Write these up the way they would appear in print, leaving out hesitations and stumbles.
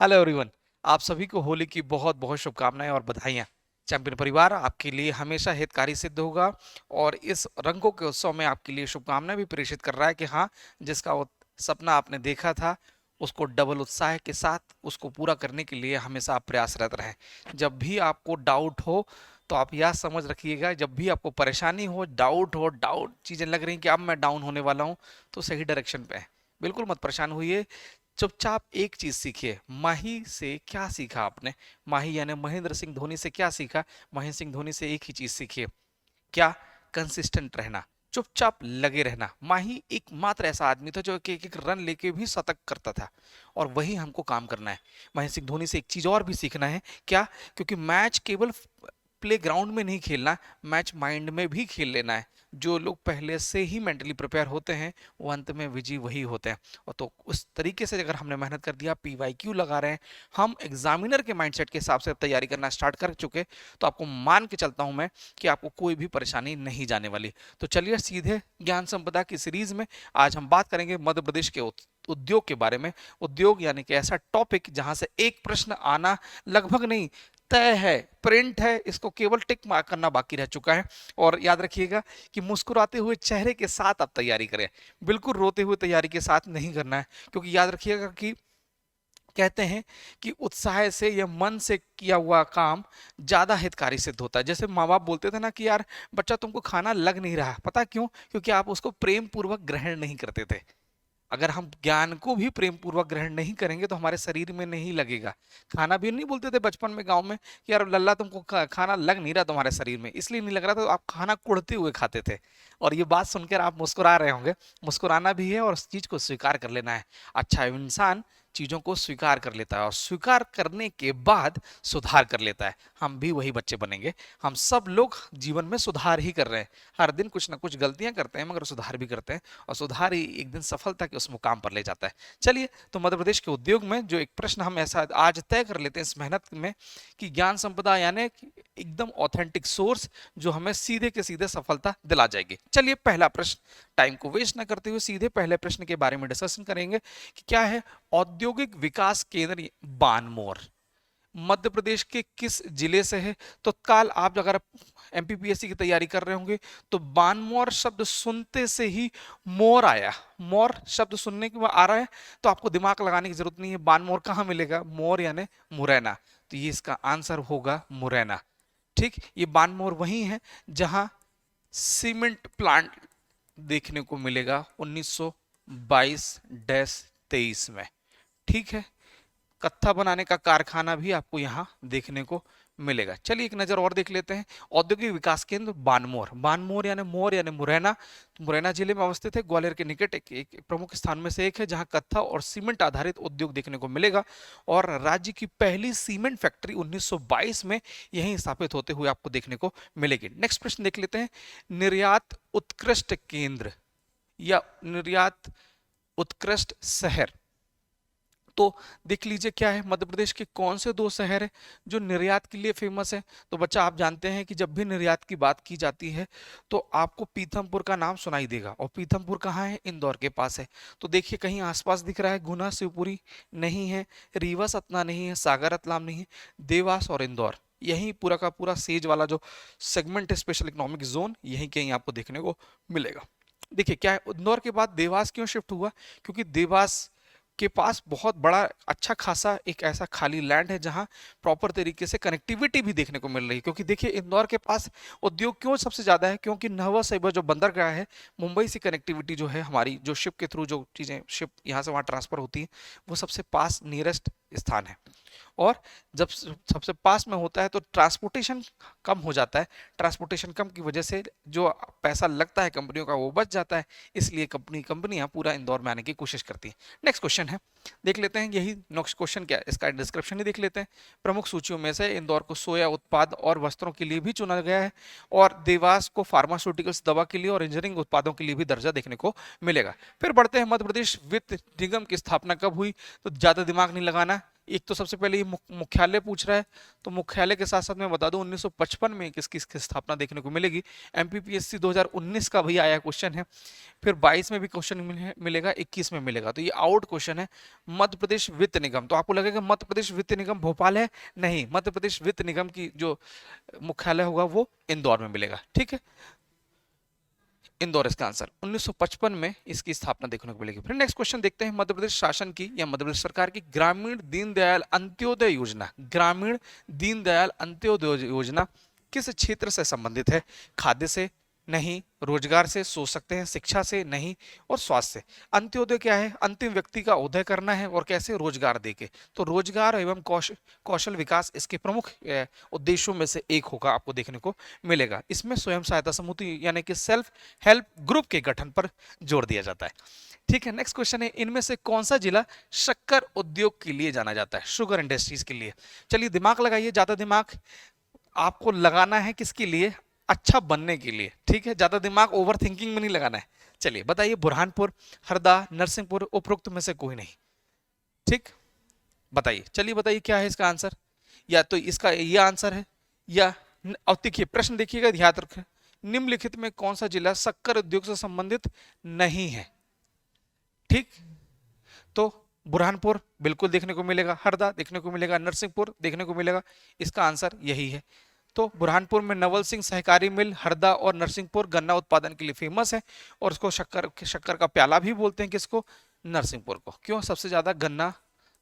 Hello everyone. आप सभी को होली की बहुत बहुत शुभकामनाएं और बधाइयां। चैंपियन परिवार आपके लिए हमेशा हितकारी सिद्ध होगा और इस रंगों के उत्सव में आपके लिए शुभकामनाएं भी प्रेषित कर रहा है कि हाँ, जिसका वो सपना आपने देखा था उसको डबल उत्साह के साथ उसको पूरा करने के लिए हमेशा आप प्रयासरत रहें। जब भी आपको डाउट हो तो आप यह समझ रखिएगा, जब भी आपको परेशानी हो, डाउट चीजें लग रही कि अब मैं डाउन होने वाला हूं, तो सही डायरेक्शन पे है। बिल्कुल मत परेशान होइए। चुपचाप एक चीज सीखिए। माही से क्या सीखा आपने? माही यानी महेंद्र सिंह धोनी से क्या सीखा? महेंद्र सिंह धोनी से एक ही चीज सीखिए। क्या? कंसिस्टेंट रहना, चुपचाप लगे रहना। माही एकमात्र ऐसा आदमी था जो एक एक रन लेके भी शतक करता था, और वही हमको काम करना है। महेंद्र सिंह धोनी से एक चीज और भी सीखना है। क्या? क्योंकि मैच केवल प्ले ग्राउंड में नहीं खेलना, मैच माइंड में भी खेल लेना है। जो लोग पहले से ही मेंटली प्रिपेयर होते हैं वो अंत में विजयी वही होते हैं। और तो उस तरीके से अगर हमने मेहनत कर दिया, पीवाईक्यू लगा रहे हैं, हम एग्जामिनर के माइंडसेट के हिसाब से तैयारी करना स्टार्ट कर चुके, तो आपको मान के चलता हूं मैं कि आपको कोई भी परेशानी नहीं जाने वाली। तो चलिए सीधे ज्ञान संपदा की सीरीज में आज हम बात करेंगे मध्य प्रदेश के उद्योग के बारे में। उद्योग यानी कि ऐसा टॉपिक जहां से एक प्रश्न आना लगभग नहीं, तय है, प्रिंट है, इसको केवल टिक मार्क करना बाकी रह चुका है। और याद रखिएगा कि मुस्कुराते हुए चेहरे के साथ आप तैयारी करें, बिल्कुल रोते हुए तैयारी के साथ नहीं करना है। क्योंकि याद रखिएगा कि कहते हैं कि उत्साह से या मन से किया हुआ काम ज्यादा हितकारी सिद्ध होता है। जैसे माँ बाप बोलते थे ना कि यार बच्चा तुमको खाना लग नहीं रहा, पता क्यों? क्योंकि आप उसको प्रेम पूर्वक ग्रहण नहीं करते थे। अगर हम ज्ञान को भी प्रेम पूर्वक ग्रहण नहीं करेंगे तो हमारे शरीर में नहीं लगेगा। खाना भी नहीं बोलते थे बचपन में गांव में कि यार लल्ला तुमको खाना लग नहीं रहा तुम्हारे शरीर में, इसलिए नहीं लग रहा, तो आप खाना कुढ़ते हुए खाते थे। और ये बात सुनकर आप मुस्कुरा रहे होंगे। मुस्कुराना भी है और उस चीज को स्वीकार कर लेना है। अच्छा इंसान चीजों को स्वीकार कर लेता है और स्वीकार करने के बाद सुधार कर लेता है। हम भी वही बच्चे बनेंगे। हम सब लोग जीवन में सुधार ही कर रहे हैं। हर दिन कुछ ना कुछ गलतियां करते हैं मगर सुधार भी करते हैं, और सुधार ही एक दिन सफलता के उस मुकाम पर ले जाता है। चलिए, तो मध्य प्रदेश के उद्योग में जो एक प्रश्न हम ऐसा आज तय कर लेते हैं इस मेहनत में कि ज्ञान संपदा यानी एकदम ऑथेंटिक सोर्स जो हमें सीधे के सीधे सफलता दिला जाएगी। चलिए पहला प्रश्न, टाइम को वेस्ट ना करते हुए सीधे पहले प्रश्न के बारे में डिस्कशन करेंगे कि क्या है औद्योगिक विकास केंद्र बानमोर मध्य प्रदेश के किस जिले से है। तो कल आप अगर एमपीपीएससी की तैयारी कर रहे होंगे तो बानमोर शब्द सुनते से ही मोर आया, मोर शब्द सुनने के बाद आ रहा है, तो आपको दिमाग लगाने की जरूरत नहीं है। बानमोर कहाँ मिलेगा? मोर यानी मुरैना, तो ये इसका आंसर होगा मुरैना। ठीक, ये बानमोर वही है जहां सीमेंट प्लांट देखने को मिलेगा 1922-23 में। ठीक है, कत्था बनाने का कारखाना भी आपको यहाँ देखने को मिलेगा। चलिए एक नजर और देख लेते हैं। औद्योगिक विकास केंद्र बानमोर, बानमोर यानी मोर यानी मुरैना, मुरैना जिले में अवस्थित है, ग्वालियर के निकट एक प्रमुख स्थान में से एक है जहां कत्था और सीमेंट आधारित उद्योग देखने को मिलेगा। और राज्य की पहली सीमेंट फैक्ट्री 1922 में यहीं स्थापित होते हुए आपको देखने को मिलेगी। नेक्स्ट प्रश्न देख लेते हैं। निर्यात उत्कृष्ट केंद्र या निर्यात उत्कृष्ट शहर, तो देख लीजिए क्या है, मध्य प्रदेश के कौन से दो शहर हैं जो निर्यात के लिए फेमस है। तो बच्चा आप जानते हैं कि जब भी निर्यात की बात की जाती है तो आपको पीथमपुर का नाम सुनाई देगा, और पीथमपुर कहाँ है? इंदौर के पास है। तो देखिए कहीं आसपास दिख रहा है, गुना शिवपुरी नहीं है, रीवा सतना नहीं है, सागर रतलाम नहीं है, देवास और इंदौर, यही पूरा का पूरा सेज वाला जो सेगमेंट है, स्पेशल इकोनॉमिक जोन, यही कहीं आपको देखने को मिलेगा। देखिए क्या है, इंदौर के बाद देवास क्यों शिफ्ट हुआ? क्योंकि देवास के पास बहुत बड़ा अच्छा खासा एक ऐसा खाली लैंड है जहां प्रॉपर तरीके से कनेक्टिविटी भी देखने को मिल रही है। क्योंकि देखिए इंदौर के पास उद्योग क्यों सबसे ज्यादा है? क्योंकि नहवा साइबर जो बंदरगाह है, मुंबई से कनेक्टिविटी जो है हमारी, जो शिप के थ्रू जो चीजें शिप यहाँ से वहां ट्रांसफर होती है, वो सबसे पास नियरेस्ट स्थान है। और जब सबसे पास में होता है तो ट्रांसपोर्टेशन कम हो जाता है। ट्रांसपोर्टेशन कम की वजह से जो पैसा लगता है कंपनियों का वो बच जाता है, इसलिए कंपनियां पूरा इंदौर में आने की कोशिश करती हैं। नेक्स्ट क्वेश्चन है, देख लेते हैं। यही नेक्स्ट क्वेश्चन क्या है, इसका डिस्क्रिप्शन ही देख लेते हैं। प्रमुख सूचियों में से इंदौर को सोया उत्पाद और वस्त्रों के लिए भी चुना गया है, और देवास को फार्मास्यूटिकल्स दवा के लिए और इंजीनियरिंग उत्पादों के लिए भी दर्जा देखने को मिलेगा। फिर बढ़ते हैं, मध्य प्रदेश वित्त निगम की स्थापना कब हुई? तो ज्यादा दिमाग नहीं लगाना, एक तो सबसे पहले ये मुख्यालय पूछ रहा है, तो मुख्यालय के साथ साथ मैं बता दूं 1955 में किसकी स्थापना देखने को मिलेगी। एमपीपीएससी 2019 का भी आया क्वेश्चन है। फिर 22 में भी क्वेश्चन मिलेगा, 21 में मिलेगा, तो ये आउट क्वेश्चन है। मध्य प्रदेश वित्त निगम, तो आपको लगेगा मध्य प्रदेश वित्त निगम भोपाल है, नहीं, मध्य प्रदेश वित्त निगम की जो मुख्यालय होगा वो इंदौर में मिलेगा। ठीक है, इंदौर इसका आंसर। 1955 में इसकी स्थापना देखने को मिलेगी। फिर नेक्स्ट क्वेश्चन देखते हैं, मध्य प्रदेश शासन की या मध्य प्रदेश सरकार की ग्रामीण दीनदयाल अंत्योदय योजना, ग्रामीण दीनदयाल अंत्योदय योजना किस क्षेत्र से संबंधित है? खाद्य से नहीं, रोजगार से सोच सकते हैं, शिक्षा से नहीं, और स्वास्थ्य से। अंत्योदय क्या है? अंतिम व्यक्ति का उदय करना है, और कैसे? रोजगार देके। तो रोजगार एवं कौशल विकास इसके प्रमुख उद्देश्यों में से एक होगा, आपको देखने को मिलेगा। इसमें स्वयं सहायता समूह यानी कि सेल्फ हेल्प ग्रुप के गठन पर जोर दिया जाता है। ठीक है, नेक्स्ट क्वेश्चन है, इनमें से कौन सा जिला शक्कर उद्योग के लिए जाना जाता है? शुगर इंडस्ट्रीज के लिए। चलिए दिमाग लगाइए, ज्यादा दिमाग आपको लगाना है किसके लिए? अच्छा बनने के लिए। ठीक है, ज्यादा दिमाग ओवर थिंकिंग में नहीं लगाना है। चलिए बताइए, बुरहानपुर, हरदा, नरसिंहपुर, उपरोक्त में से कोई नहीं। ठीक, बताइए, चलिए बताइए क्या है इसका आंसर। या तो इसका ये आंसर है, या अब देखिए प्रश्न देखिएगा, ध्यान रखें, निम्नलिखित में कौन सा जिला शक्कर उद्योग से संबंधित नहीं है? ठीक, तो बुरहानपुर बिल्कुल देखने को मिलेगा, हरदा देखने को मिलेगा, नरसिंहपुर देखने को मिलेगा। इसका आंसर यही है। तो बुरहानपुर में नवल सिंह सहकारी मिल, हरदा और नरसिंहपुर गन्ना उत्पादन के लिए फेमस है, और उसको शक्कर का प्याला भी बोलते हैं। किसको? नरसिंहपुर को। क्यों? सबसे ज्यादा गन्ना,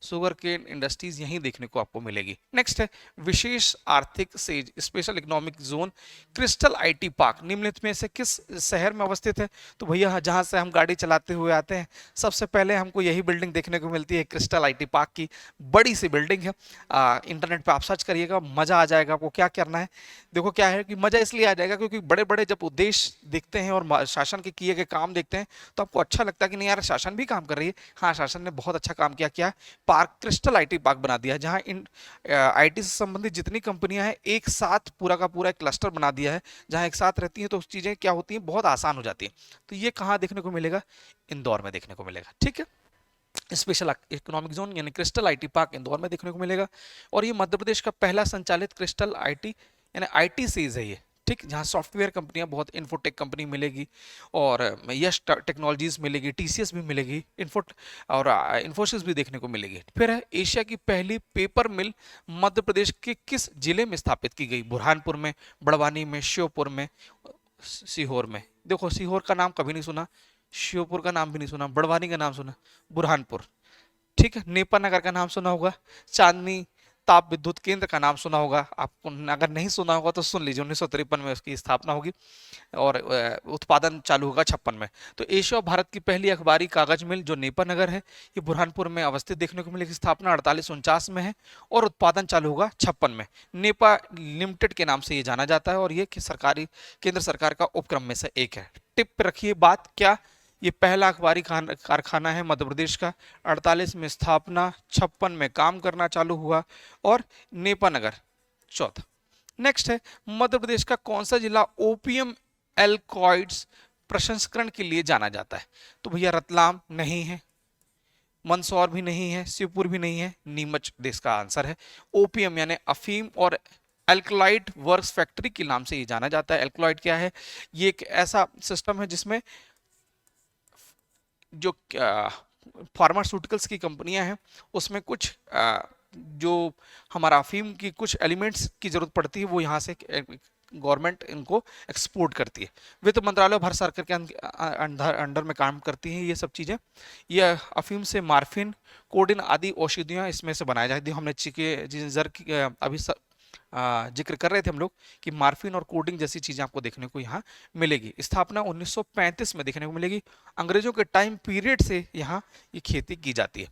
शुगर केन इंडस्ट्रीज यहीं देखने को आपको मिलेगी। नेक्स्ट है, विशेष आर्थिक says special economic zone crystal IT park निम्नलिखित में से किस शहर में अवस्थित है? तो भैया जहां से हम गाड़ी चलाते हुए आते हैं, सबसे पहले हमको यही बिल्डिंग देखने को मिलती है, क्रिस्टल आईटी पार्क की। बड़ी सी बिल्डिंग है। इंटरनेट पे आप सर्च करिएगा, मजा आ जाएगा आपको। क्या करना है, देखो क्या है कि मजा इसलिए आ जाएगा क्योंकि बड़े बड़े जब उद्देश्य दिखते हैं और शासन के किए गए काम देखते हैं, तो आपको अच्छा लगता है कि नहीं यार, शासन भी काम कर रही है। हाँ, शासन ने बहुत अच्छा काम किया। क्या? पार्क, क्रिस्टल आईटी पार्क बना दिया, जहां इन आईटी से संबंधित जितनी कंपनियां हैं एक साथ पूरा का पूरा एक क्लस्टर बना दिया है, जहां एक साथ रहती हैं, तो चीजें क्या होती हैं, बहुत आसान हो जाती हैं। तो ये कहां देखने को मिलेगा? इंदौर में देखने को मिलेगा। ठीक है, स्पेशल इकोनॉमिक जोन यानी क्रिस्टल आईटी पार्क इंदौर में देखने को मिलेगा। और ये मध्य प्रदेश का पहला संचालित क्रिस्टल आईटी यानी आईटी सीज है ये। ठीक, जहाँ सॉफ्टवेयर कंपनियां बहुत, इन्फोटेक कंपनी मिलेगी, और यश टेक्नोलॉजीज मिलेगी, टीसीएस भी मिलेगी, और इन्फोसिस भी देखने को मिलेगी। फिर है, एशिया की पहली पेपर मिल मध्य प्रदेश के किस जिले में स्थापित की गई? बुरहानपुर में, बड़वानी में, श्योपुर में, सीहोर में। देखो, सीहोर का नाम कभी नहीं सुना, श्योपुर का नाम भी नहीं सुना, बड़वानी का नाम सुना, बुरहानपुर। ठीक है, नेपा नगर का नाम सुना होगा, चांदनी ताप विद्युत केंद्र का नाम सुना होगा। आपको अगर नहीं सुना होगा तो सुन लीजिए, 1953 में उसकी स्थापना होगी, और उत्पादन चालू होगा 56 में। तो एशिया और भारत की पहली अखबारी कागज मिल जो नेपा नगर है, ये बुरहानपुर में अवस्थित देखने को मिलेगी। स्थापना 4849 में है, और उत्पादन चालू होगा 56 में। नेपा लिमिटेड के नाम से ये जाना जाता है, और ये सरकारी, केंद्र सरकार का उपक्रम में से एक है। टिप रखिए बात, क्या? ये पहला अखबारी कारखाना है मध्य प्रदेश का। 48 में स्थापना, 56 में काम करना चालू हुआ, और नेपा नगर चौथा। नेक्स्ट है, मध्य प्रदेश का कौन सा जिला ओपियम एल्कॉइड्स प्रसंस्करण के लिए जाना जाता है? तो भैया रतलाम नहीं है, मंदसौर भी नहीं है, शिवपुर भी नहीं है, नीमच देश का आंसर है। ओपियम यानी अफीम और एल्कलाइड वर्क्स फैक्ट्री के नाम से ये जाना जाता है। एल्कलाइड क्या है? ये एक ऐसा सिस्टम है जिसमें जो फार्मास्यूटिकल्स की कंपनियां हैं, उसमें कुछ जो हमारा अफीम की कुछ एलिमेंट्स की जरूरत पड़ती है, वो यहाँ से गवर्नमेंट इनको एक्सपोर्ट करती है। वित्त मंत्रालय भारत सरकार के अंडर में काम करती हैं ये सब चीज़ें। ये अफीम से मार्फिन, कोडिन आदि औषधियाँ इसमें से बनाई जाती है। हमने जिंजर की अभी जिक्र कर रहे थे हम लोग कि मार्फिन और कोडिंग जैसी चीजें आपको देखने को यहाँ मिलेगी। स्थापना 1935 में देखने को मिलेगी। अंग्रेजों के टाइम पीरियड से यहाँ ये खेती की जाती है।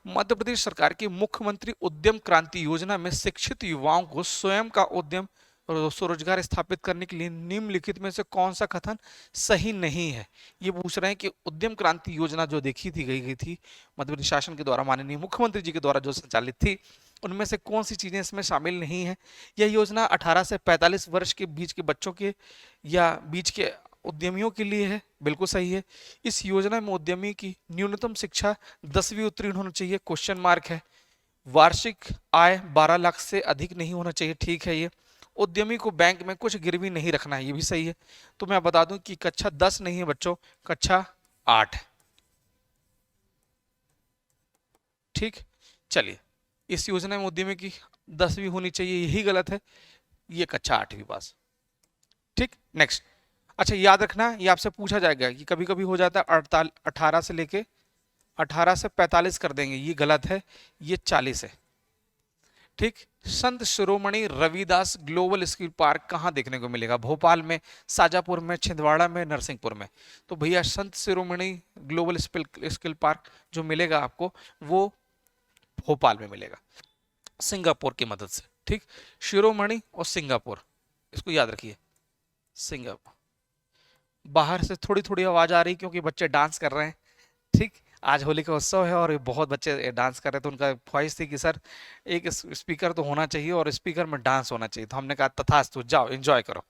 मध्य प्रदेश सरकार की मुख्यमंत्री उद्यम क्रांति योजना में शिक्षित युवाओं को स्वयं का उद्यम और स्वरोजगार स्थापित करने के लिए निम्नलिखित में से कौन सा कथन सही नहीं है? ये पूछ रहे हैं कि उद्यम क्रांति योजना जो गई थी मध्य प्रदेश शासन के द्वारा, माननीय मुख्यमंत्री जी के द्वारा जो संचालित थी, उनमें से कौन सी चीजें इसमें शामिल नहीं है? यह योजना 18 से 45 वर्ष के बीच के बच्चों के या बीच के उद्यमियों के लिए है। बिल्कुल सही है। इस योजना में उद्यमी की न्यूनतम शिक्षा 10वीं उत्तीर्ण होना चाहिए, क्वेश्चन मार्क है। वार्षिक आय 12 लाख से अधिक नहीं होना चाहिए, ठीक है ये। उद्यमी को बैंक में कुछ गिरवी नहीं रखना है, ये भी सही है। तो मैं बता दूं कि कक्षा 10 नहीं है बच्चों, कक्षा 8 है। ठीक, चलिए, इस योजना में उद्यमी की 10वीं होनी चाहिए, यही गलत है, ये कक्षा 8वीं पास। ठीक, नेक्स्ट। अच्छा, याद रखना, ये आपसे पूछा जाएगा कि कभी कभी हो जाता है 18 से लेके 18 से 45 कर देंगे, ये गलत है, ये 40 है। ठीक, Sant Shiromani Ravidas global skill park कहाँ देखने को मिलेगा? भोपाल में, शाजापुर में, छिंदवाड़ा में, नरसिंहपुर में। तो भैया Sant Shiromani global skill park जो मिलेगा आपको, वो भोपाल में मिलेगा, सिंगापुर की मदद से। ठीक, शिरोमणि और सिंगापुर, इसको याद रखिए, सिंगापुर। बाहर से थोड़ी थोड़ी आवाज आ रही क्योंकि बच्चे डांस कर रहे हैं। ठीक, आज होली का उत्सव है और बहुत बच्चे डांस कर रहे थे, तो उनका ख्वाहिश थी कि सर एक स्पीकर तो होना चाहिए और स्पीकर में डांस होना चाहिए, तो हमने कहा तथास्तु, जाओ एंजॉय करो।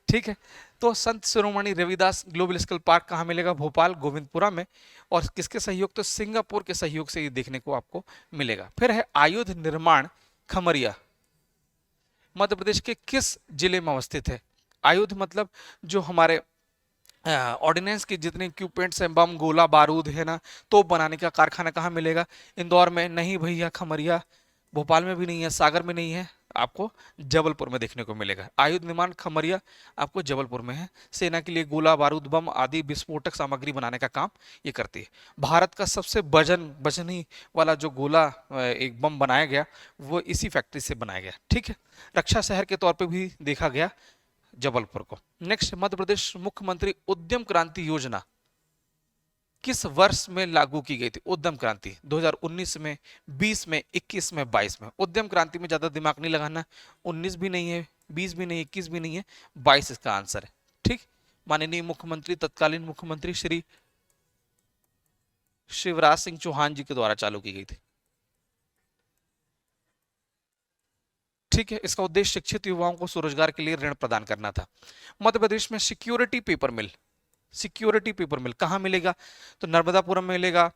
ठीक है, तो Sant Shiromani Ravidas global skill park कहाँ मिलेगा? भोपाल, गोविंदपुरा में। और किसके सहयोग? तो सिंगापुर के सहयोग से ये देखने को आपको मिलेगा। फिर है आयुध निर्माण खमरिया, मध्य प्रदेश के किस जिले में अवस्थित है? आयुध मतलब जो हमारे ऑर्डिनेंस के जितने इक्विपमेंट्स हैं, बम, गोला बारूद है ना, तोप बनाने का कारखाना कहाँ मिलेगा? इंदौर में नहीं भैया, खमरिया। भोपाल में भी नहीं है, सागर में नहीं है, आपको जबलपुर में देखने को मिलेगा। आयुध निर्माण खमरिया आपको जबलपुर में है। सेना के लिए गोला बारूद, बम आदि विस्फोटक सामग्री बनाने का काम ये करती है। भारत का सबसे वजनी वाला जो गोला एक बम बनाया गया, वो इसी फैक्ट्री से बनाया गया। ठीक है, रक्षा शहर के तौर पे भी देखा गया जबलपुर को। नेक्स्ट, मध्य प्रदेश मुख्यमंत्री उद्यम क्रांति योजना किस वर्ष में लागू की गई थी? उद्यम क्रांति 2019 में, 20 में, 21 में, 22 में। उद्यम क्रांति में ज्यादा दिमाग नहीं लगाना, 19 भी नहीं है, 20 भी नहीं है, 21 भी नहीं है, 22 इसका आंसर है। ठीक, माननीय मुख्यमंत्री, तत्कालीन मुख्यमंत्री श्री शिवराज सिंह चौहान जी के द्वारा चालू की गई थी। ठीक है, इसका उद्देश्य शिक्षित युवाओं को स्वरोजगार के लिए ऋण प्रदान करना था। मध्य प्रदेश में सिक्योरिटी पेपर मिल, सिक्योरिटी पेपर मिल कहाँ मिलेगा? तो नर्मदापुरम में मिलेगा,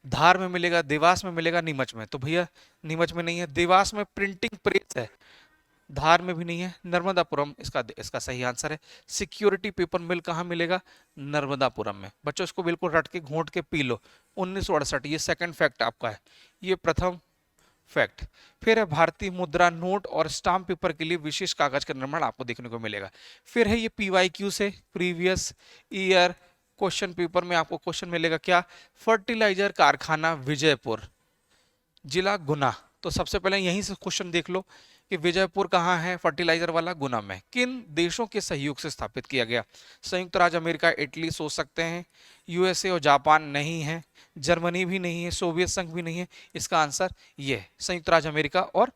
धार में मिलेगा, देवास में मिलेगा, नीमच में। तो भैया नीमच में नहीं है, देवास में प्रिंटिंग प्रेस है, धार में भी नहीं है, नर्मदापुरम इसका इसका सही आंसर है। सिक्योरिटी पेपर मिल कहाँ मिलेगा? नर्मदापुरम में। बच्चों इसको बिल्कुल रट के घोंट के पी लो, 1968, ये सेकंड फैक्ट आपका है, ये प्रथम फैक्ट। फिर है भारतीय मुद्रा नोट और स्टाम्प पेपर के लिए विशेष कागज का निर्माण आपको देखने को मिलेगा। फिर है ये PYQ से, प्रीवियस ईयर क्वेश्चन पेपर में आपको क्वेश्चन मिलेगा क्या? फर्टिलाइजर कारखाना विजयपुर, जिला गुना। तो सबसे पहले यहीं से क्वेश्चन देख लो कि विजयपुर कहाँ है, फर्टिलाइजर वाला गुना में। किन देशों के सहयोग से स्थापित किया गया? संयुक्त राज्य अमेरिका, इटली सोच सकते हैं, USA और जापान नहीं है, जर्मनी भी नहीं है, सोवियत संघ भी नहीं है। इसका आंसर ये है, संयुक्त राज्य अमेरिका और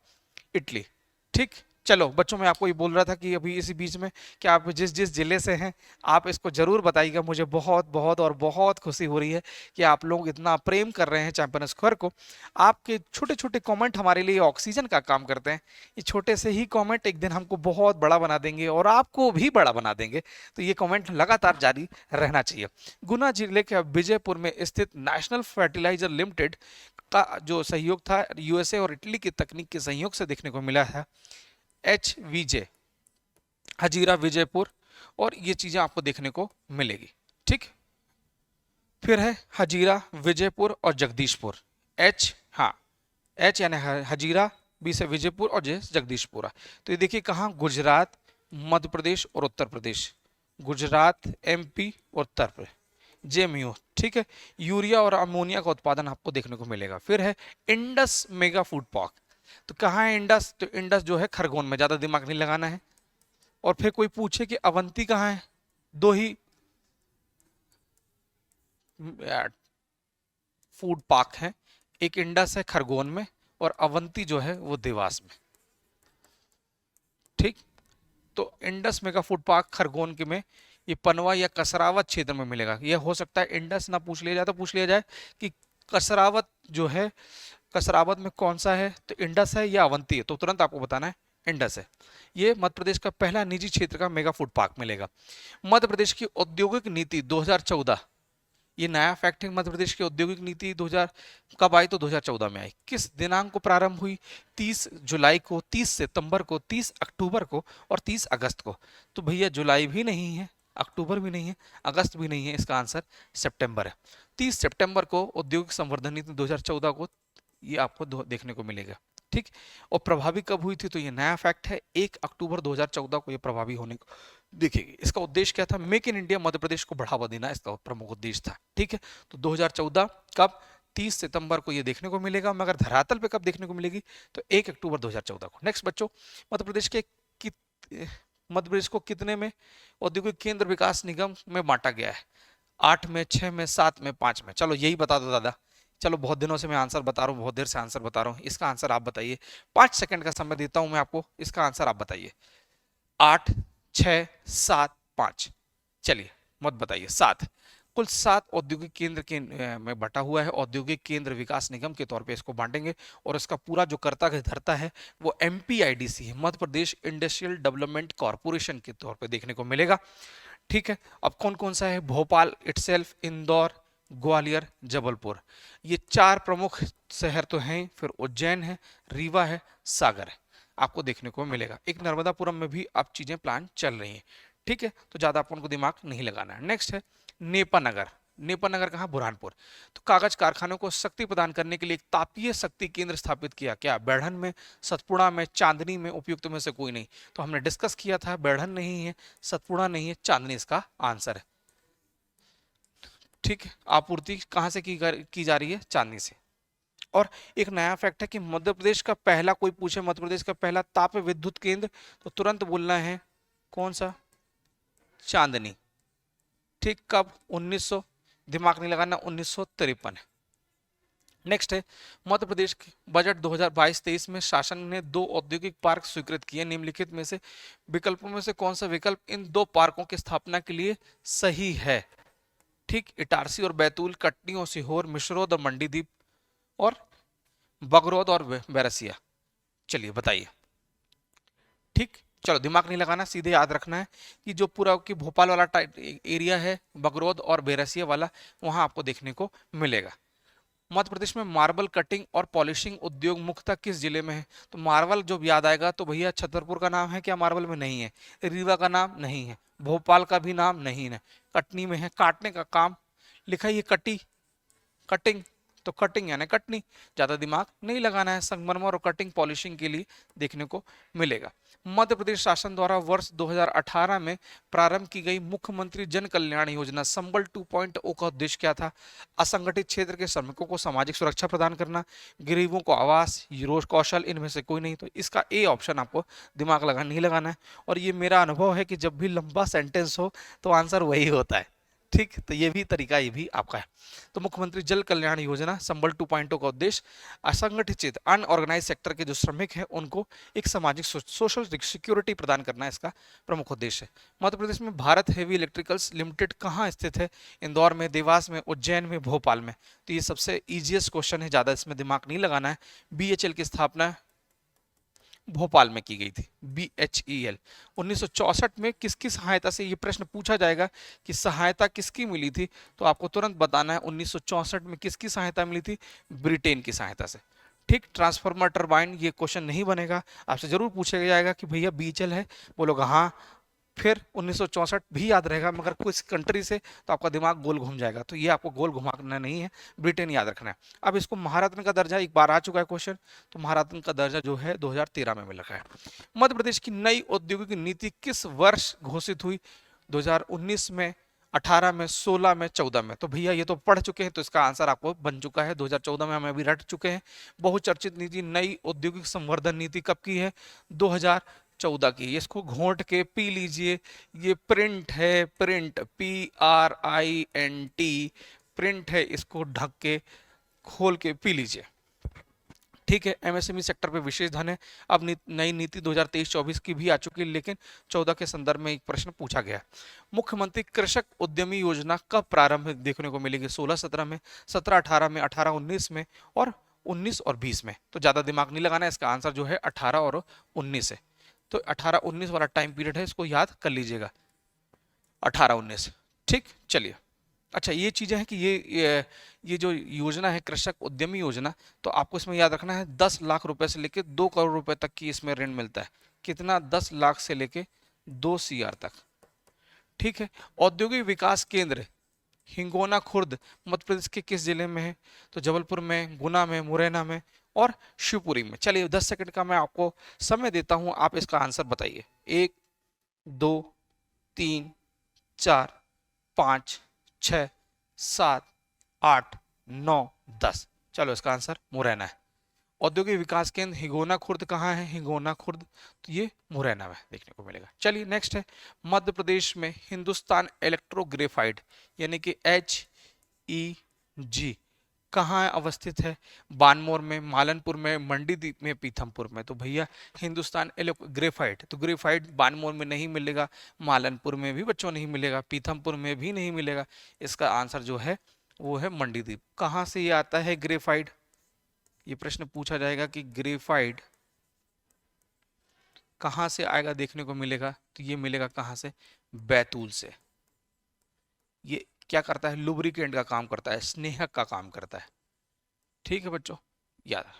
इटली। ठीक, चलो बच्चों, मैं आपको ये बोल रहा था कि अभी इसी बीच में कि आप जिस जिस जिले से हैं आप इसको जरूर बताइएगा। मुझे बहुत बहुत और बहुत खुशी हो रही है कि आप लोग इतना प्रेम कर रहे हैं चैंपियन स्क्वायर को। आपके छोटे छोटे कमेंट हमारे लिए ऑक्सीजन का काम करते हैं। ये छोटे से ही कमेंट एक दिन हमको बहुत बड़ा बना देंगे और आपको भी बड़ा बना देंगे, तो ये कमेंट लगातार जारी रहना चाहिए। गुना जिले के विजयपुर में स्थित नेशनल फर्टिलाइजर लिमिटेड का जो सहयोग था USA और इटली की तकनीक के सहयोग से देखने को मिला है। HVJ, हजीरा विजयपुर, और ये चीजें आपको देखने को मिलेगी। ठीक, फिर है हजीरा विजयपुर और जगदीशपुर। हाँ, H यानी हजीरा, B से विजयपुर और J जगदीशपुरा। तो ये देखिए कहाँ? गुजरात, मध्य प्रदेश और उत्तर प्रदेश। Gujarat, MP, Uttar Pradesh, JMU। ठीक है, यूरिया और अमोनिया का उत्पादन आपको देखने को मिलेगा। फिर है इंडस मेगा फूड पार्क। तो कहाँ है इंडस? तो इंडस जो है खरगोन में, ज्यादा दिमाग नहीं लगाना है। और फिर कोई पूछे कि अवंती कहाँ है? दो ही फूड पार्क है, एक इंडस है खरगोन में और अवंती जो है वो देवास में। ठीक, तो Indus mega food park Khargone के में, ये पनवा या कसरावत क्षेत्र में मिलेगा। ये हो सकता है इंडस ना पूछ लिया जाए तो पूछ लिया जाए कि कसरावत जो है, कसरावत में कौन सा है, तो इंडस है या अवंती है, तो तुरंत आपको बताना है इंडस है। ये मध्य प्रदेश का पहला निजी क्षेत्र का मेगा फूड पार्क मिलेगा। मध्य प्रदेश की औद्योगिक नीति 2014 ये नया फैक्ट है। मध्य प्रदेश की औद्योगिक नीति 2000 कब आई? तो 2014 में आई। किस दिनांक को प्रारंभ हुई? 30 जुलाई को, 30 सितंबर को, 30 अक्टूबर को और 30 अगस्त को। तो भैया जुलाई भी नहीं है, अक्टूबर भी नहीं है, अगस्त भी नहीं है, इसका आंसर सितंबर है। 30 सितंबर को औद्योगिक संवर्धन नीति 2014 को ये आपको देखने को मिलेगा। ठीक। और प्रभावी कब हुई थी? तो ये नया फैक्ट है, 1 अक्टूबर 2014 को ये प्रभावी होने को देखेगी। इसका उद्देश्य क्या था? Make in India Madhya Pradesh को बढ़ावा देना इसका प्रमुख उद्देश्य था। ठीक है, तो 2014 कब? 30 सितंबर को ये देखने को मिलेगा। मगर धरातल पे कब देखने को मिलेगी? तो 1 अक्टूबर 2014 को। नेक्स्ट बच्चों, मध्य प्रदेश के मध्य प्रदेश को कितने में औद्योगिक केंद्र विकास निगम में बांटा गया है? 8 में, 6 में, 7 में, 5 में? चलो यही बता दो दादा। चलो बहुत दिनों से मैं आंसर बता रहा हूँ, बहुत देर से आंसर बता रहा हूँ, इसका आंसर आप बताइए। 5 सेकंड का समय देता हूं मैं आपको, इसका आंसर आप बताइए। 8, 6, 7, 5। चलिए मत बताइए। 7। कुल 7 औद्योगिक केंद्र के में बटा हुआ है। औद्योगिक केंद्र विकास निगम के तौर पे इसको बांटेंगे और इसका पूरा जो कर्ता धरता है वो एमपीआईडीसी है, Madhya Pradesh industrial development corporation के तौर पे देखने को मिलेगा। ठीक है, अब कौन कौन सा है? भोपाल इटसेल्फ, इंदौर, ग्वालियर, जबलपुर। ये 4 प्रमुख शहर तो हैं। फिर उज्जैन है, रीवा है, सागर है, आपको देखने को मिलेगा। एक नर्मदापुरम में भी अब चीजें प्लान चल रही हैं। ठीक है, तो ज्यादा अपन को दिमाग नहीं लगाना है। नेक्स्ट है नेपानगर। नेपानगर कहाँ? बुरहानपुर। तो कागज कारखानों को शक्ति प्रदान करने के लिए एक तापीय शक्ति केंद्र स्थापित किया। क्या? बेढ़न में, सतपुड़ा में, चांदनी में? उपयुक्त में से कोई नहीं। तो हमने डिस्कस किया था, बेढ़न नहीं है, सतपुड़ा नहीं है, चांदनी इसका आंसर है। ठीक है, आपूर्ति कहां से की जा रही है? चांदनी से। और एक नया फैक्ट है कि मध्य प्रदेश का पहला, कोई पूछे मध्य प्रदेश का पहला ताप विद्युत केंद्र, तो तुरंत बोलना है कौन सा? चांदनी। ठीक, कब? 1900, दिमाग नहीं लगाना, 1953 है। नेक्स्ट है मध्य प्रदेश के बजट 2022-23 में शासन ने 2 औद्योगिक पार्क स्वीकृत किए। निम्नलिखित में से विकल्पों में से कौन सा विकल्प इन 2 पार्कों की स्थापना के लिए सही है? ठीक, इटारसी और बैतूल, कटनी और सीहोर, मिश्रोद और मंडीदीप और बगरौद और बैरसिया। चलिए बताइए। ठीक, चलो दिमाग नहीं लगाना, सीधे याद रखना है कि जो पूरा की भोपाल वाला एरिया है, बगरौद और बैरसिया वाला, वहां आपको देखने को मिलेगा। मध्य प्रदेश में मार्बल कटिंग और पॉलिशिंग उद्योग मुख्यतः किस जिले में है? तो मार्बल जो याद आएगा तो भैया छतरपुर का नाम है क्या? मार्बल में नहीं है। रीवा का नाम नहीं है, भोपाल का भी नाम नहीं है, कटनी में है। काटने का काम लिखा है, ये कटी, कटिंग, तो कटिंग यानी कटनी। ज्यादा दिमाग नहीं लगाना है। संगमरमर और कटिंग पॉलिशिंग के लिए देखने को मिलेगा। मध्य प्रदेश शासन द्वारा वर्ष 2018 में प्रारंभ की गई मुख्यमंत्री जन कल्याण योजना संबल 2.0 का उद्देश्य क्या था? असंगठित क्षेत्र के श्रमिकों को सामाजिक सुरक्षा प्रदान करना, गरीबों को आवास, रोज कौशल, इनमें से कोई नहीं। तो इसका ए ऑप्शन आपको दिमाग लगा नहीं लगाना है। और ये मेरा अनुभव है कि जब भी लंबा सेंटेंस हो तो आंसर वही होता है। ठीक, तो ये भी तरीका, ये भी आपका है। तो मुख्यमंत्री जल कल्याण योजना संबल 2.0 का उद्देश्य असंगठित क्षेत्र, अनऑर्गेनाइज सेक्टर के जो श्रमिक हैं उनको एक सामाजिक सोशल सिक्योरिटी प्रदान करना इसका प्रमुख उद्देश्य है। मध्य प्रदेश में भारत हेवी इलेक्ट्रिकल्स लिमिटेड कहाँ स्थित है? इंदौर में, देवास में, उज्जैन में, भोपाल में? तो ये सबसे इजिएस्ट क्वेश्चन है, ज्यादा इसमें दिमाग नहीं लगाना है। बीएचएल की स्थापना भोपाल में की गई थी, BHEL। 1964 में किसकी सहायता से, ये प्रश्न पूछा जाएगा कि सहायता किसकी मिली थी, तो आपको तुरंत बताना है 1964 में किसकी सहायता मिली थी? ब्रिटेन की सहायता से। ठीक, ट्रांसफार्मर टरबाइन, ये क्वेश्चन नहीं बनेगा, आपसे जरूर पूछा जाएगा कि भैया BHEL है, बोलोगा हाँ, फिर 1964 भी याद रहेगा, मगर कुछ कंट्री से तो आपका दिमाग गोल घूम जाएगा, तो ये आपको गोल घुमाना नहीं है, ब्रिटेन याद रखना है। अब इसको महारत्न का दर्जा एक बार आ चुका है क्वेश्चन, तो महारत्न का दर्जा जो है 2013 में मिल रखा है। मध्य प्रदेश की नई औद्योगिक नीति किस वर्ष घोषित हुई? 2019 में, 18 में, 16 में, 14 में? तो भैया ये तो पढ़ चुके हैं, तो इसका आंसर आपको बन चुका है। 2014 में हम अभी रट चुके हैं। बहुचर्चित नीति नई औद्योगिक संवर्धन नीति कब की है? 2014 की। इसको घोंट के पी लीजिए, ये प्रिंट है, प्रिंट, PRINT, प्रिंट है, इसको ढक के खोल के पी लीजिए। ठीक है, MSME सेक्टर पे विशेष ध्यान है। अब नई नीति 2023-24 की भी आ चुकी है, लेकिन 14 के संदर्भ में एक प्रश्न पूछा गया। मुख्यमंत्री कृषक उद्यमी योजना कब प्रारंभ देखने को मिलेगी? 16-17 में, 17-18 में, 18-19 में और 19 और 20 में? तो ज्यादा दिमाग नहीं लगाना है, इसका आंसर जो है 18 और 19 है। तो 18-19 वाला टाइम पीरियड है, इसको याद कर लीजिएगा, 18-19। ठीक, चलिए अच्छा, ये चीजें हैं कि ये जो योजना है कृषक उद्यमी योजना, तो आपको इसमें याद रखना है 10 लाख रुपए से लेके 2 करोड़ रुपए तक की इसमें ऋण मिलता है। कितना? 10 लाख से लेके 2 CR तक। ठीक है। औद्योगिक विकास केंद्र हिंगोना खुर्द मध्य प्रदेश के किस जिले में है? तो जबलपुर में, गुना में, मुरैना में और शिवपुरी में। चलिए 10 सेकंड का मैं आपको समय देता हूं, आप इसका आंसर बताइए। 1, 2, 3, 4, 5, 6, 7, 8, 9, 10। चलो इसका आंसर मुरैना है। औद्योगिक विकास केंद्र हिंगोना खुर्द कहाँ है? हिंगोना खुर्द, तो ये मुरैना में देखने को मिलेगा। चलिए नेक्स्ट है, मध्य प्रदेश में हिंदुस्तान इलेक्ट्रोग्रेफाइड यानी कि HEG कहाँ अवस्थित है? बानमोर में, मालनपुर में, मंडीदीप में, पीथमपुर में। तो भैया हिंदुस्तान ग्रेफाइट, तो ग्रेफाइट बानमोर में नहीं मिलेगा, मालनपुर में भी बच्चों नहीं मिलेगा, पीथमपुर में भी नहीं मिलेगा। इसका आंसर जो है वो है मंडीदीप। कहाँ से ये आता है ग्रेफाइट? ये प्रश्न पूछा जाएगा कि ग्रेफाइट कहां से आएगा, देखने को मिलेगा। तो ये मिलेगा कहां से? बैतूल से। ये क्या करता है? लुब्रिकेंट का काम करता है, स्नेहक का काम करता है। ठीक है बच्चों, याद है।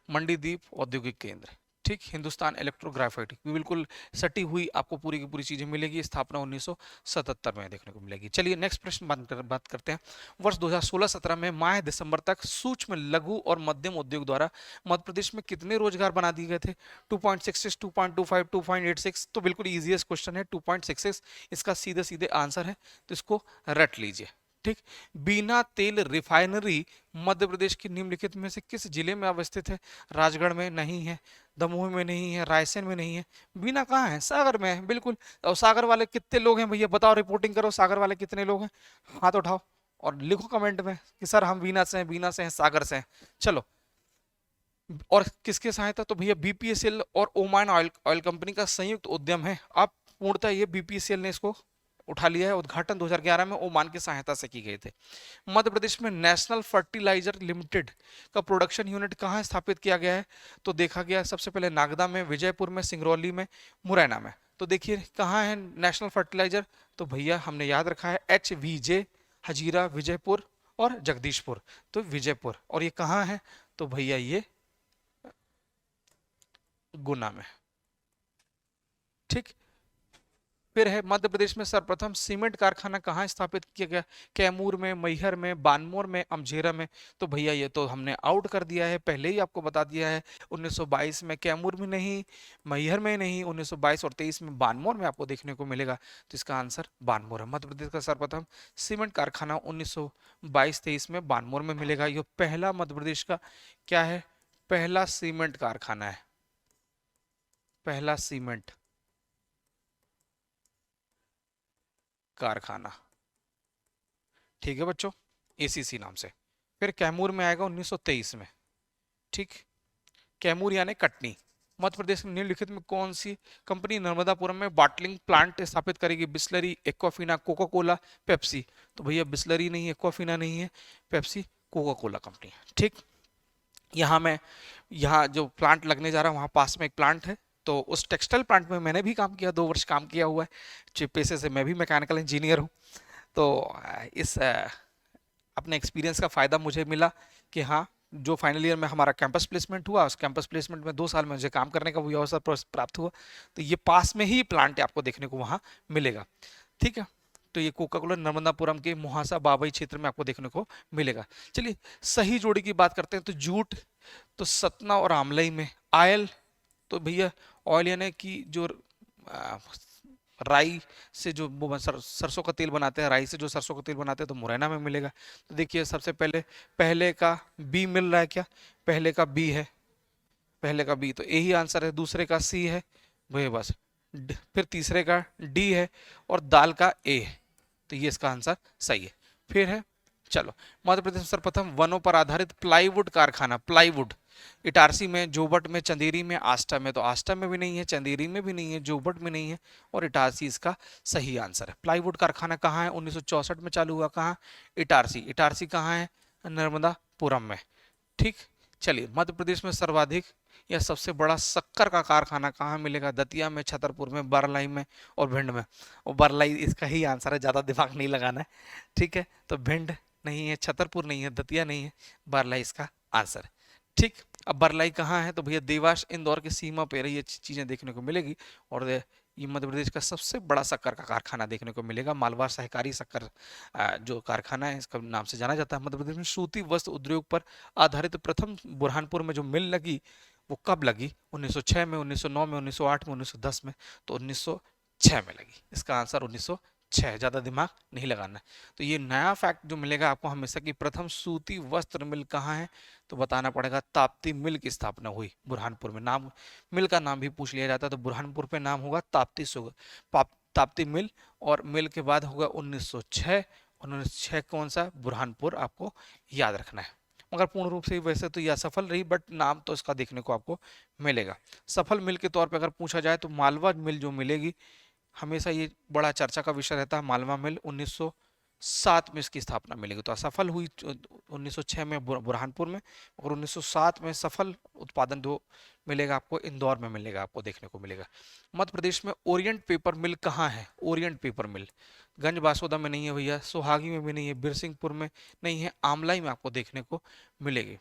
मंडीदीप औद्योगिक केंद्र। ठीक, हिंदुस्तान इलेक्ट्रोग्राफाइट बिल्कुल सटी हुई आपको पूरी की पूरी चीजें मिलेगी। स्थापना 1977 में देखने को मिलेगी। चलिए नेक्स्ट प्रश्न बात करते हैं। वर्ष 2016-17 में माह दिसंबर तक सूक्ष्म, लघु और मध्यम उद्योग द्वारा मध्य प्रदेश में कितने रोजगार बना दिए गए थे? 2.66, 2.25, 2.86। तो बिल्कुल इजीएस्ट क्वेश्चन है 2.66 इसका सीधे सीधे आंसर है, तो इसको रट लीजिए। ठीक। बीना तेल रिफाइनरी मध्य प्रदेश की निम्नलिखित में से किस जिले में अवस्थित है? राजगढ़ में नहीं है, दमोह में नहीं है, रायसेन में नहीं है। बीना कहाँ है? सागर में है, बिल्कुल। और सागर वाले कितने लोग हैं भैया बताओ, रिपोर्टिंग करो, सागर वाले कितने लोग हैं? हाथ उठाओ और लिखो कमेंट में कि सर हम बीना से हैं, बीना से हैं, सागर से हैं। चलो, और किसके सहायता? तो भैया बीपीएसएल और ओमान ऑयल ऑयल कंपनी का संयुक्त उद्यम है। अब पूर्णतः ये बीपीएसएल ने इसको उठा लिया है। उद्घाटन 2011 में ओमान की सहायता से की गए थे। मध्य प्रदेश में नेशनल फर्टिलाइजर लिमिटेड का प्रोडक्शन यूनिट कहाँ स्थापित किया गया है? तो देखा गया सबसे पहले नागदा में, विजयपुर में, सिंगरौली में, मुरैना में। तो देखिए कहाँ है नेशनल फर्टिलाइजर? तो भैया हमने याद रखा है HVJ, हजीरा, विजयपुर और जगदीशपुर। तो विजयपुर। और ये कहाँ है? तो भैया ये गुना में। ठीक। फिर है मध्य प्रदेश में सर्वप्रथम सीमेंट कारखाना कहाँ स्थापित किया गया? कैमूर में, मैहर में, बानमोर में, अमझेरा में। तो भैया ये तो हमने आउट कर दिया है, पहले ही आपको बता दिया है। 1922 में कैमूर में नहीं, मैहर में नहीं, 1922 और 23 में बानमोर में आपको देखने को मिलेगा। तो इसका आंसर बानमोर है। मध्य प्रदेश का सर्वप्रथम सीमेंट कारखाना 1922-23 में बानमोर में मिलेगा। ये पहला मध्य प्रदेश का क्या है? पहला सीमेंट कारखाना है, पहला सीमेंट कारखाना। ठीक है बच्चों, एसीसी नाम से। फिर कैमूर में आएगा 1923 में। ठीक। कैमूर यानी कटनी। मध्य प्रदेश में निम्नलिखित में कौन सी कंपनी नर्मदापुरम में बॉटलिंग प्लांट स्थापित करेगी? Bisleri, Aquafina, Coca Cola, Pepsi. तो भैया बिस्लरी नहीं है, एक्वाफिना नहीं है, पेप्सी, कोका कोला कंपनी। ठीक। यहाँ जो प्लांट लगने जा रहा है वहां पास में एक प्लांट है। तो उस टेक्सटाइल प्लांट में मैंने भी काम किया, 2 वर्ष काम किया हुआ है। पेशे से मैं भी मैकेनिकल इंजीनियर हूँ। तो इस अपने एक्सपीरियंस का फ़ायदा मुझे मिला कि हाँ, जो फाइनल ईयर में हमारा कैंपस प्लेसमेंट हुआ, उस कैंपस प्लेसमेंट में 2 साल में मुझे काम करने का भी अवसर प्राप्त हुआ। तो ये पास में ही प्लांट आपको देखने को वहाँ मिलेगा। ठीक है। तो ये कोका कोला नर्मदापुरम के मुहासा बाबई क्षेत्र में आपको देखने को मिलेगा। चलिए सही जोड़ी की बात करते हैं। तो जूट, तो सतना और आमलई में। आयल, तो भैया ऑयल यानी कि जो राई से जो सरसों का तेल बनाते हैं, राई से जो सरसों का तेल बनाते हैं, तो मुरैना में मिलेगा। तो देखिए सबसे पहले पहले का बी मिल रहा है क्या? पहले का बी है, पहले का बी, तो यही आंसर है। दूसरे का सी है वही बस। फिर तीसरे का डी है और दाल का ए है। तो ये इसका आंसर सही है। फिर है, चलो, मध्य प्रदेश में सर्वप्रथम वनों पर आधारित प्लाईवुड कारखाना, प्लाईवुड, इटारसी में, जोबट में, चंदेरी में, आष्टा में। तो आष्टा में भी नहीं है, चंदेरी में भी नहीं है, जोबट में नहीं है और इटारसी इसका सही आंसर है। प्लाईवुड कारखाना कहाँ है? 1964 में चालू हुआ। कहाँ? इटारसी। इटारसी कहाँ है? नर्मदापुरम में। ठीक। चलिए, मध्य प्रदेश में सर्वाधिक या सबसे बड़ा शक्कर का कारखाना कहाँ मिलेगा? दतिया में, छतरपुर में, बारलाई में और भिंड में। और बारलाई इसका ही आंसर है, ज़्यादा दिमाग नहीं लगाना है। ठीक है, तो भिंड नहीं है, छतरपुर नहीं है, दतिया नहीं है, बारलाई इसका आंसर है। ठीक, अब बारलाई कहाँ है? तो भैया देवास इंदौर की सीमा पे रही चीज़ें देखने को मिलेगी। और ये मध्य प्रदेश का सबसे बड़ा शक्कर का कारखाना देखने को मिलेगा। मालवा सहकारी शक्कर जो कारखाना है, इसका नाम से जाना जाता है। मध्य प्रदेश में सूती वस्त्र उद्योग पर आधारित प्रथम बुरहानपुर में जो मिल लगी, वो कब लगी? 1906 में, 1909 में, 1908 में, 1910 में। तो 1906 में लगी। इसका आंसर 1906, ज्यादा दिमाग नहीं लगाना है। तो ये नया फैक्ट जो मिलेगा आपको हमेशा, कि प्रथम सूती वस्त्र मिल कहाँ है, तो बताना पड़ेगा ताप्ती मिल की स्थापना हुई बुरहानपुर में। नाम मिल का नाम भी पूछ लिया जाता है, तो बुरहानपुर पे नाम होगा ताप्ती ताप्ती मिल। और मिल के बाद होगा 1906। 1906 कौन सा? बुरहानपुर, आपको याद रखना है। मगर पूर्ण रूप से वैसे तो यह असफल रही, बट नाम तो इसका देखने को आपको मिलेगा। सफल मिल के तौर पे अगर पूछा जाए तो मालवा मिल जो मिलेगी, हमेशा ये बड़ा चर्चा का विषय रहता है। मालवा मिल 1907 में इसकी स्थापना मिलेगी। तो असफल हुई 1906 में बुरहानपुर में, और 1907 में सफल उत्पादन जो मिलेगा आपको इंदौर में मिलेगा, आपको देखने को मिलेगा। मध्य प्रदेश में ओरिएंट पेपर मिल कहाँ है? ओरिएंट पेपर मिल गंज बासोदा में नहीं है भैया, सोहागी में भी नहीं है, बिरसिंहपुर में नहीं है, आमलाई में आपको देखने को मिलेगी,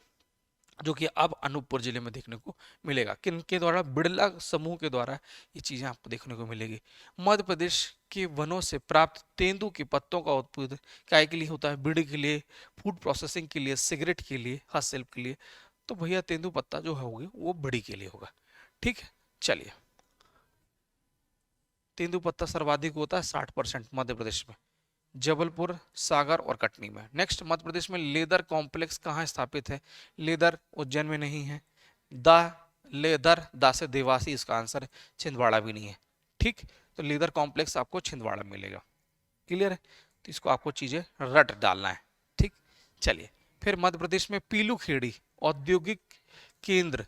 जो कि अब अनूपपुर जिले में देखने को मिलेगा। किन के द्वारा? बिड़ला समूह के द्वारा ये चीजें आपको देखने को मिलेगी। मध्य प्रदेश के वनों से प्राप्त तेंदू के पत्तों का उत्पादन काय के लिए होता है? बीड़ी के लिए, फूड प्रोसेसिंग के लिए, सिगरेट के लिए, हस्तशिल्प के लिए। तो भैया तेंदू पत्ता जो होगी वो बीड़ी के लिए होगा। ठीक है, चलिए। तेंदू पत्ता सर्वाधिक होता है 60% मध्य प्रदेश में, जबलपुर, सागर और कटनी में। नेक्स्ट, मध्य प्रदेश में लेदर कॉम्प्लेक्स कहाँ स्थापित है? लेदर उज्जैन में नहीं है। दा लेदर, दा से देवासी इसका आंसर है, छिंदवाड़ा भी नहीं है। ठीक, तो लेदर कॉम्प्लेक्स आपको छिंदवाड़ा मिलेगा। क्लियर है? तो इसको आपको चीजें रट डालना है। ठीक, चलिए। फिर मध्य प्रदेश में पीलू खेड़ी औद्योगिक केंद्र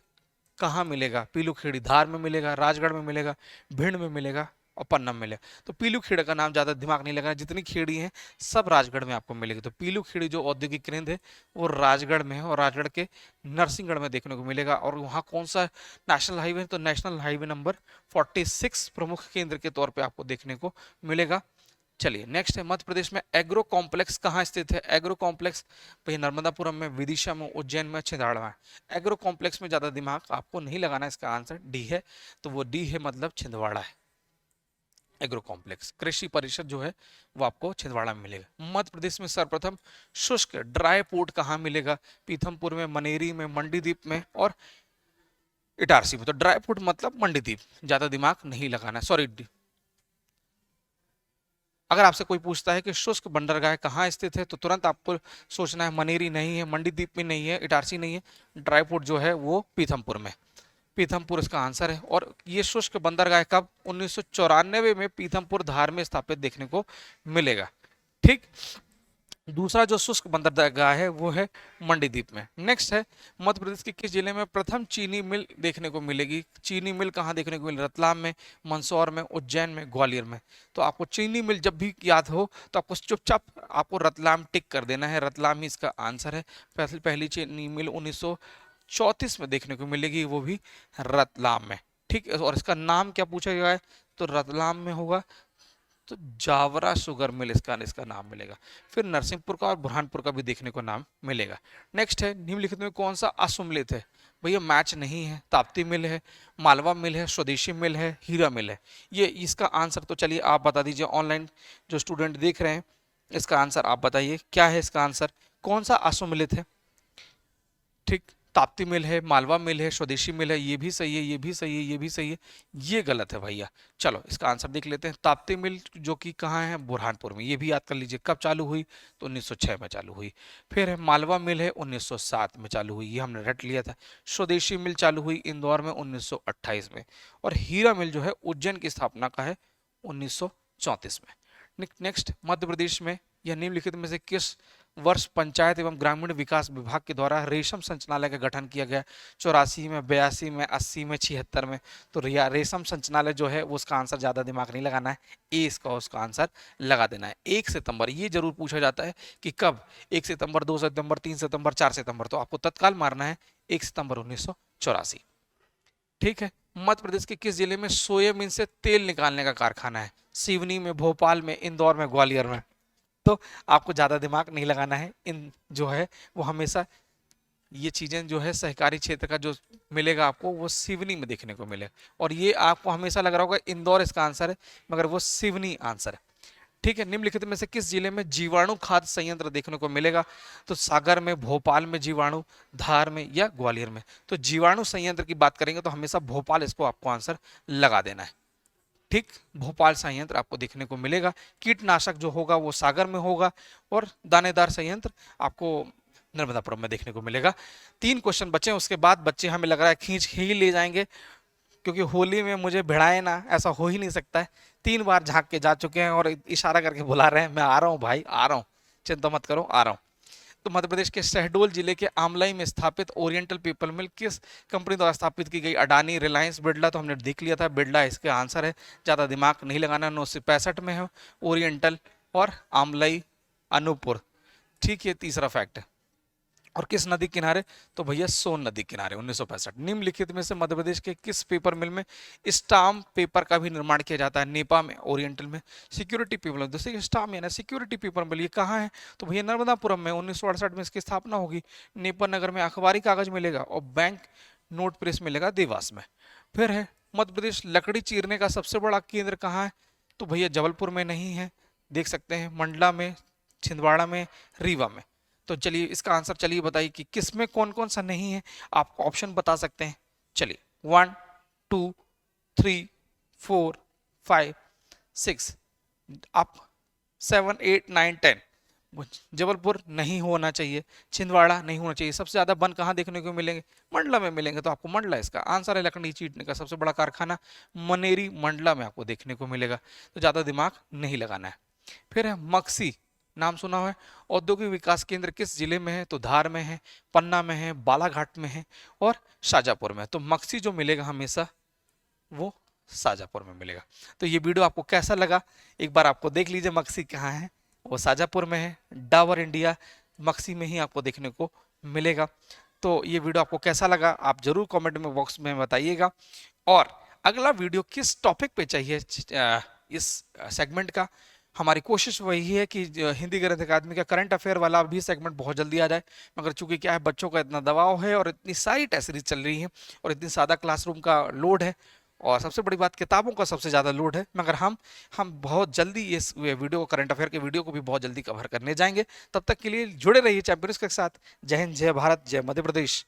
कहाँ मिलेगा? पीलू खेड़ी धार में मिलेगा, राजगढ़ में मिलेगा, भिंड में मिलेगा और पन्ना में मिलेगा। तो पीलू खेड़ी का नाम ज्यादा दिमाग नहीं लगाना, जितनी खेड़ी है सब राजगढ़ में आपको मिलेगी। तो पीलू खेड़ी जो औद्योगिक केंद्र है वो राजगढ़ में है, और राजगढ़ के नरसिंहगढ़ में देखने को मिलेगा। और वहाँ कौन सा नेशनल हाईवे है? तो नेशनल हाईवे नंबर 46 प्रमुख केंद्र के तौर पर आपको देखने को मिलेगा। चलिए, नेक्स्ट है मध्य प्रदेश में एग्रो कॉम्प्लेक्स कहाँ स्थित है? एग्रो कॉम्प्लेक्स भाई नर्मदापुरम में, विदिशा में, उज्जैन में, छिंदवाड़ा में। एग्रो कॉम्प्लेक्स में ज्यादा दिमाग आपको नहीं लगाना, इसका आंसर डी है। तो वो डी है, मतलब छिंदवाड़ा है। एग्रो कॉम्प्लेक्स कृषि परिषद जो है वो आपको छिंदवाड़ा में मिलेगा। मध्य प्रदेश में सर्वप्रथम शुष्क ड्राई पोर्ट कहाँ मिलेगा? पीथमपुर में, मनेरी में, मंडीदीप में और इटारसी में। तो ड्राई पोर्ट मतलब मंडीदीप, ज्यादा दिमाग नहीं लगाना, सॉरी। अगर आपसे कोई पूछता है कि शुष्क बंदरगाह कहाँ स्थित है, तो तुरंत आपको सोचना है मनेरी नहीं है, मंडीदीप में नहीं है, इटारसी नहीं है, ड्राई पोर्ट जो है वो पीथमपुर में। पीथमपुर इसका आंसर है। और ये शुष्क बंदरगाह कब? 1994 में पीथमपुर धार में स्थापित देखने को मिलेगा। ठीक, दूसरा जो शुष्क बंदरगाह है वो है मंडीदीप में। नेक्स्ट है मध्य प्रदेश के किस जिले में प्रथम चीनी मिल देखने को मिलेगी? चीनी मिल कहाँ देखने को मिलेगी? रतलाम में, मंदसौर में, उज्जैन में, ग्वालियर में। तो आपको चीनी मिल जब भी याद हो तो आपको चुपचाप आपको रतलाम टिक कर देना है, रतलाम ही इसका आंसर है। पहली चीनी मिल 1934 में देखने को मिलेगी, वो भी रतलाम में। ठीक है, और इसका नाम क्या पूछा गया है? तो रतलाम में होगा तो जावरा शुगर मिल इसका नाम मिलेगा। फिर नरसिंहपुर का और बुरहानपुर का भी देखने को नाम मिलेगा। नेक्स्ट है निम्नलिखित में कौन सा असुमलित है? भैया मैच नहीं है। ताप्ती मिल है, मालवा मिल है, स्वदेशी मिल है, हीरा मिल है। ये इसका आंसर तो चलिए आप बता दीजिए, ऑनलाइन जो स्टूडेंट देख रहे हैं इसका आंसर आप बताइए क्या है इसका आंसर, कौन सा असुमलित है? ठीक, ताप्ती मिल है, मालवा मिल है, स्वदेशी मिल है, ये भी सही है, ये भी सही है, ये भी सही है, ये गलत है भैया। चलो इसका आंसर देख लेते हैं। ताप्ती मिल जो कि कहाँ है? बुरहानपुर में। ये भी याद कर लीजिए कब चालू हुई? तो 1906 में चालू हुई। फिर है मालवा मिल है 1907 में चालू हुई, ये हमने रट लिया था। स्वदेशी मिल चालू हुई इंदौर में 1928 में। और हीरा मिल जो है उज्जैन की स्थापना का है 1934 में। नेक्स्ट, मध्य प्रदेश में यह निम्नलिखित में से किस वर्ष पंचायत एवं ग्रामीण विकास विभाग के द्वारा रेशम संचालय का गठन किया गया? 84 में, 82 में, 80 में, 76 में। तो रेशम संचालय जो है वो उसका आंसर ज्यादा दिमाग नहीं लगाना है, ए इसका उसका आंसर लगा देना है। 1 सितंबर, ये जरूर पूछा जाता है कि कब? 1 सितंबर, 2 सितंबर, 3 सितंबर, 4 सितंबर। तो आपको तत्काल मारना है 1 सितंबर 1984। ठीक है। मध्य प्रदेश के किस जिले में सोयाबीन से तेल निकालने का कारखाना है? सिवनी में, भोपाल में, इंदौर में, ग्वालियर में। तो आपको ज्यादा दिमाग नहीं लगाना है, इन जो है वो हमेशा ये चीजें जो है सहकारी क्षेत्र का जो मिलेगा आपको वो सिवनी में देखने को मिलेगा। और ये आपको हमेशा लग रहा होगा इंदौर इसका आंसर है, मगर वो सिवनी आंसर है। ठीक है। निम्नलिखित में से किस जिले में जीवाणु खाद्य संयंत्र देखने को मिलेगा? तो सागर में, भोपाल में जीवाणु, धार में या ग्वालियर में। तो जीवाणु संयंत्र की बात करेंगे तो हमेशा भोपाल इसको आपको आंसर लगा देना है। ठीक, भोपाल संयंत्र आपको देखने को मिलेगा। कीटनाशक जो होगा वो सागर में होगा और दानेदार संयंत्र आपको नर्मदापुरम में देखने को मिलेगा। 3 क्वेश्चन बचे, उसके बाद बच्चे हमें लग रहा है खींच ही ले जाएंगे, क्योंकि होली में मुझे भिड़ाए ना, ऐसा हो ही नहीं सकता है। 3 बार झांक के जा चुके हैं और इशारा करके बुला रहे हैं, मैं आ रहा हूँ भाई, आ रहा हूँ, चिंता मत करो, आ रहा हूँ। तो मध्य प्रदेश के शहडोल जिले के आमलाई में स्थापित ओरिएंटल पेपर मिल किस कंपनी द्वारा स्थापित की गई? अडानी, रिलायंस, बिरला। तो हमने देख लिया था, बिरला इसका आंसर है, ज्यादा दिमाग नहीं लगाना। 1965 में है ओरिएंटल और आमलाई अनूपपुर। ठीक है, तीसरा फैक्ट है। और किस नदी किनारे? तो भैया सोन नदी किनारे, 1965। निम्नलिखित में से मध्य प्रदेश के किस पेपर मिल में स्टाम्प पेपर का भी निर्माण किया जाता है? नेपा में, ओरिएंटल में, सिक्योरिटी पेपर मिल। जैसे स्टाम्प है ना, सिक्योरिटी पेपर मिल, ये कहाँ है? तो भैया नर्मदापुरम में 1968 में इसकी स्थापना होगी। नेपा नगर में अखबारी कागज मिलेगा और बैंक नोट प्रेस मिलेगा देवास में। फिर है मध्य प्रदेश लकड़ी चीरने का सबसे बड़ा केंद्र कहाँ है? तो भैया जबलपुर में नहीं है, देख सकते हैं, मंडला में, छिंदवाड़ा में, रीवा में। तो चलिए इसका आंसर चलिए बताइए कि किसमें कौन कौन सा नहीं है, आप ऑप्शन बता सकते हैं। चलिए 1 2 3 4 5 6, आप 7 8 9 10। जबलपुर नहीं होना चाहिए, छिंदवाड़ा नहीं होना चाहिए। सबसे ज्यादा वन कहाँ देखने को मिलेंगे? मंडला में मिलेंगे, तो आपको मंडला इसका आंसर है। लकड़ी चीरने का सबसे बड़ा कारखाना मनेरी, मंडला में आपको देखने को मिलेगा। तो ज्यादा दिमाग नहीं लगाना है। फिर है मक्सी, नाम सुना है, औद्योगिक विकास केंद्र किस जिले में है? तो धार में है, पन्ना में है, बालाघाट में है और शाजापुर में। तो मक्सी जो मिलेगा हमेशा वो शाजापुर में मिलेगा। तो ये वीडियो आपको कैसा लगा, एक बार आपको देख लीजिए, मक्सी कहाँ है, वो शाजापुर में है। डाबर इंडिया मक्सी में ही आपको देखने को मिलेगा। तो ये वीडियो आपको कैसा लगा आप जरूर कमेंट में बॉक्स में बताइएगा। और अगला वीडियो किस टॉपिक पे चाहिए इस सेगमेंट का, हमारी कोशिश वही है कि हिंदी गणित अकादमी का करंट अफेयर वाला भी सेगमेंट बहुत जल्दी आ जाए। मगर चूंकि क्या है, बच्चों का इतना दबाव है और इतनी सारी टेस्ट सीरीज चल रही है और इतनी सादा क्लासरूम का लोड है और सबसे बड़ी बात किताबों का सबसे ज़्यादा लोड है। मगर हम बहुत जल्दी इस वीडियो, करंट अफेयर के वीडियो को भी बहुत जल्दी कवर करने जाएंगे। तब तक के लिए जुड़े रहिए चैंपियंस के साथ। जय हिंद, जय भारत, जय मध्य प्रदेश।